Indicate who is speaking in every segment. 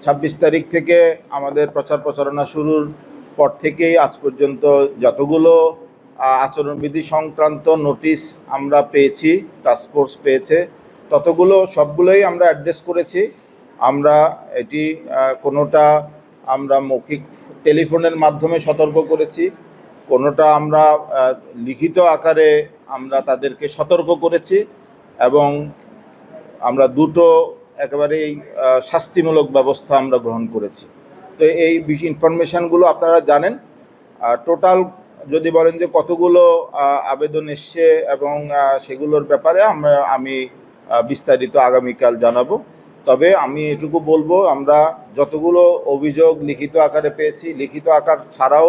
Speaker 1: 26 তারিখ থেকে আমাদের প্রচার প্রচারণা শুরুর পর থেকেই আজ পর্যন্ত যতগুলো আচরণবিধি সংক্রান্ত নোটিশ আমরা পেয়েছি, টাস্কফোর্স পেয়েছে, ততগুলো সবগুলোই আমরা অ্যাড্রেস করেছি। আমরা এটি কোনোটা আমরা মৌখিক টেলিফোনের মাধ্যমে সতর্ক করেছি, কোনোটা আমরা লিখিত আকারে আমরা তাদেরকে সতর্ক করেছি, এবং আমরা দুটো একেবারেই শাস্তিমূলক ব্যবস্থা আমরা গ্রহণ করেছি। তো এই ইনফরমেশানগুলো আপনারা জানেন। টোটাল যদি বলেন যে কতগুলো আবেদন এসছে এবং সেগুলোর ব্যাপারে আমি বিস্তারিত আগামীকাল জানাবো। তবে আমি এটুকু বলবো, আমরা যতগুলো অভিযোগ লিখিত আকারে পেয়েছি, লিখিত আকার ছাড়াও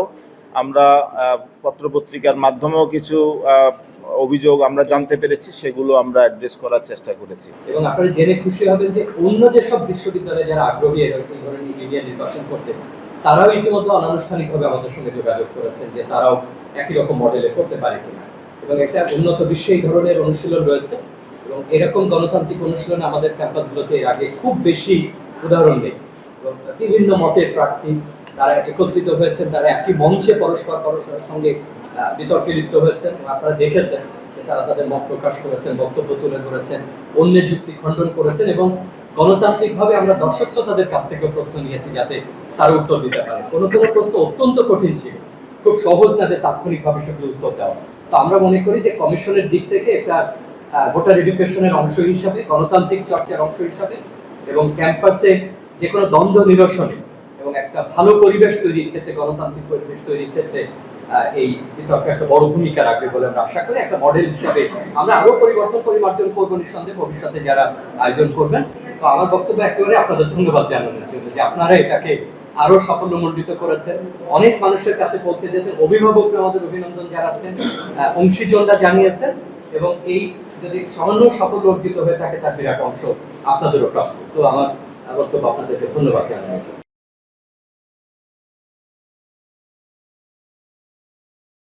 Speaker 1: আমরা পত্রপত্রিকার মাধ্যমেও কিছু অভিযোগ আমরা জানতে পেরেছি, সেগুলো আমরা অ্যাড্রেস করার চেষ্টা করেছি।
Speaker 2: এবং আপনারা জেনে খুশি হবেন যে অন্য যেসব বিশ্ববিদ্যালয়ে যারা আগ্রহী এই ধরনের ইভিএম নির্বাচন করতে, তারাও ইতিমধ্যে অনানুষ্ঠানিকভাবে আমাদের সঙ্গে যোগাযোগ করেছেন যে তারাও একই রকম মডেলে করতে পারে কিনা। এবং একটা উন্নত বিশ্বে এই ধরনের অনুশীলন রয়েছে, এবং এরকম গণতান্ত্রিক অনুশীলনে আমাদের ক্যাম্পাসগুলোতে এর আগে খুব বেশি উদাহরণ নেই। এবং বিভিন্ন মতের প্রার্থী তারা একত্রিত হয়েছেন, তারা একটি মঞ্চে পরস্পরের সঙ্গে বিতর্কে লিপ্ত হয়েছেন, এবং আপনারা দেখেছেন যে তারা তাদের মত প্রকাশ করেছেন, বক্তব্য তুলে ধরেছেন, অন্যের যুক্তি খণ্ডন করেছেন, এবং গণতান্ত্রিকভাবে আমরা দর্শক শ্রোতাদের কাছ থেকে প্রশ্ন নিয়েছি যাতে তার উত্তর দিতে পারে। কোনো প্রশ্ন অত্যন্ত কঠিন ছিল, খুব সহজ না যে তাৎক্ষণিকভাবে সেগুলো উত্তর দেওয়া। তো আমরা মনে করি যে কমিশনের দিক থেকে একটা ভোটার এডুকেশনের অংশ হিসাবে, গণতান্ত্রিক চর্চার অংশ হিসাবে, এবং ক্যাম্পাসে যে কোনো দ্বন্দ্ব নিরসনে এবং একটা ভালো পরিবেশ তৈরির ক্ষেত্রে, গণতান্ত্রিক পরিবেশ তৈরির ক্ষেত্রে এই বিতর্ক একটা বড় ভূমিকা রাখবে বলে আমরা আশা করি। একটা মডেল হিসাবে আমরা আরো পরিমার্জন করবো নিঃসন্দেহে ভবিষ্যতে যারা আয়োজন করবেন। তো আমার বক্তব্য একেবারে আপনাদের ধন্যবাদ জানানোর জন্য যে আপনারা এটাকে আরো সাফল্যমণ্ডিত করেছেন, অনেক মানুষের কাছে পৌঁছে দিয়েছেন, অভিভাবকরা আমাদের অভিনন্দন জানাচ্ছেন, অংশীজনরা জানিয়েছেন, এবং এই যদি সামান্য সাফল্য অর্জিত হয়ে থাকে তার বিরাট অংশ আপনাদেরও প্রাপ্য। তো আমার বক্তব্য আপনাদেরকে ধন্যবাদ জানানোর জন্য।